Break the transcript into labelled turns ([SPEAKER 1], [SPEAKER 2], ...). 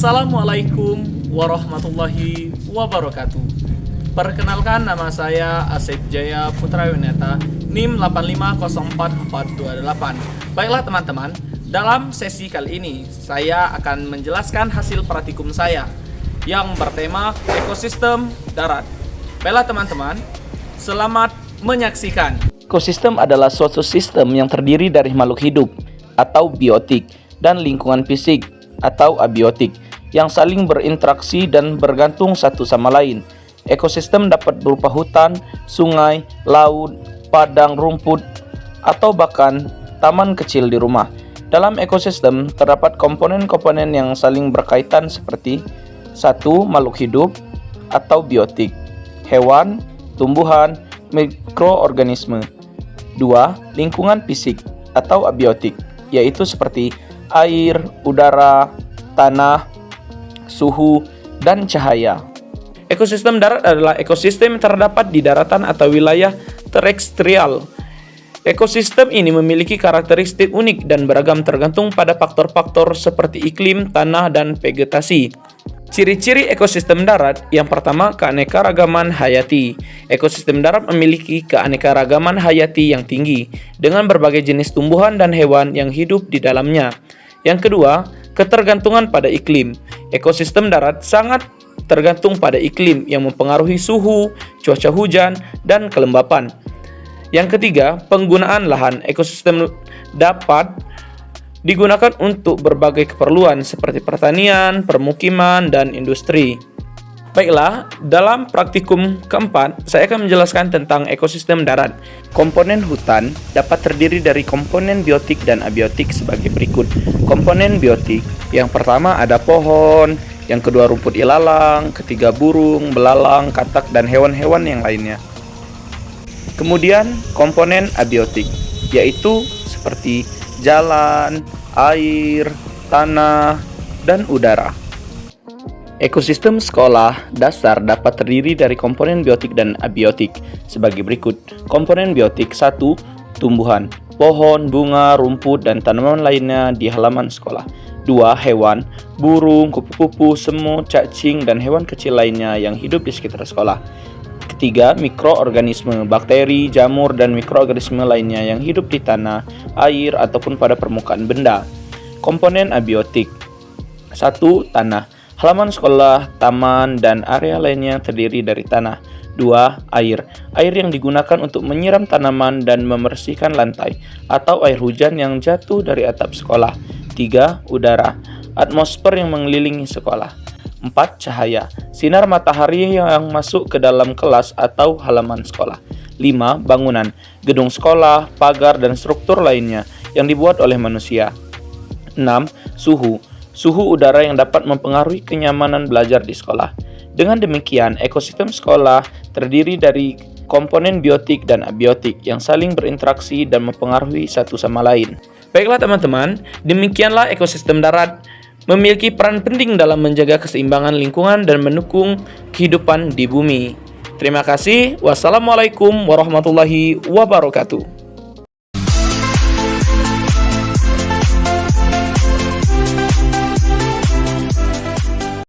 [SPEAKER 1] Assalamualaikum warahmatullahi wabarakatuh. Perkenalkan, nama saya Asep Jaya Putra Wineta, NIM 8504428. Baiklah teman-teman, dalam sesi kali ini saya akan menjelaskan hasil praktikum saya yang bertema ekosistem darat. Baiklah teman-teman, selamat menyaksikan. Ekosistem adalah suatu sistem yang terdiri dari makhluk hidup atau biotik dan lingkungan fisik atau abiotik yang saling berinteraksi dan bergantung satu sama lain. Ekosistem dapat berupa hutan, sungai, laut, padang rumput, atau bahkan taman kecil di rumah. Dalam ekosistem terdapat komponen-komponen yang saling berkaitan seperti 1. Makhluk hidup atau biotik, hewan, tumbuhan, mikroorganisme. 2. Lingkungan fisik atau abiotik, yaitu seperti air, udara, tanah, suhu, dan cahaya. Ekosistem darat adalah ekosistem yang terdapat di daratan atau wilayah terestrial. Ekosistem ini memiliki karakteristik unik dan beragam tergantung pada faktor-faktor seperti iklim, tanah, dan vegetasi. Ciri-ciri ekosistem darat: yang pertama, keanekaragaman hayati. Ekosistem darat memiliki keanekaragaman hayati yang tinggi, dengan berbagai jenis tumbuhan dan hewan yang hidup di dalamnya. Yang kedua, ketergantungan pada iklim. Ekosistem darat sangat tergantung pada iklim yang mempengaruhi suhu, cuaca hujan, dan kelembapan. Yang ketiga, penggunaan lahan. Ekosistem dapat digunakan untuk berbagai keperluan seperti pertanian, permukiman, dan industri. Baiklah, dalam praktikum keempat, saya akan menjelaskan tentang ekosistem darat. Komponen hutan dapat terdiri dari komponen biotik dan abiotik sebagai berikut. Komponen biotik, yang pertama ada pohon, yang kedua rumput ilalang, ketiga burung, belalang, katak, dan hewan-hewan yang lainnya. Kemudian komponen abiotik, yaitu seperti jalan, air, tanah, dan udara. Ekosistem sekolah dasar dapat terdiri dari komponen biotik dan abiotik sebagai berikut. Komponen biotik: 1. Tumbuhan, pohon, bunga, rumput, dan tanaman lainnya di halaman sekolah. 2. Hewan, burung, kupu-kupu, semut, cacing, dan hewan kecil lainnya yang hidup di sekitar sekolah. Ketiga, mikroorganisme, bakteri, jamur, dan mikroorganisme lainnya yang hidup di tanah, air, ataupun pada permukaan benda. Komponen abiotik: 1. Tanah, halaman sekolah, taman, dan area lainnya terdiri dari tanah. 2. Air, air yang digunakan untuk menyiram tanaman dan membersihkan lantai, atau air hujan yang jatuh dari atap sekolah. 3. Udara, atmosfer yang mengelilingi sekolah. 4. Cahaya, sinar matahari yang masuk ke dalam kelas atau halaman sekolah. 5. Bangunan, gedung sekolah, pagar, dan struktur lainnya yang dibuat oleh manusia. 6. Suhu, suhu udara yang dapat mempengaruhi kenyamanan belajar di sekolah. Dengan demikian, ekosistem sekolah terdiri dari komponen biotik dan abiotik yang saling berinteraksi dan mempengaruhi satu sama lain. Baiklah teman-teman, demikianlah ekosistem darat memiliki peran penting dalam menjaga keseimbangan lingkungan dan mendukung kehidupan di bumi. Terima kasih. Wassalamualaikum warahmatullahi wabarakatuh.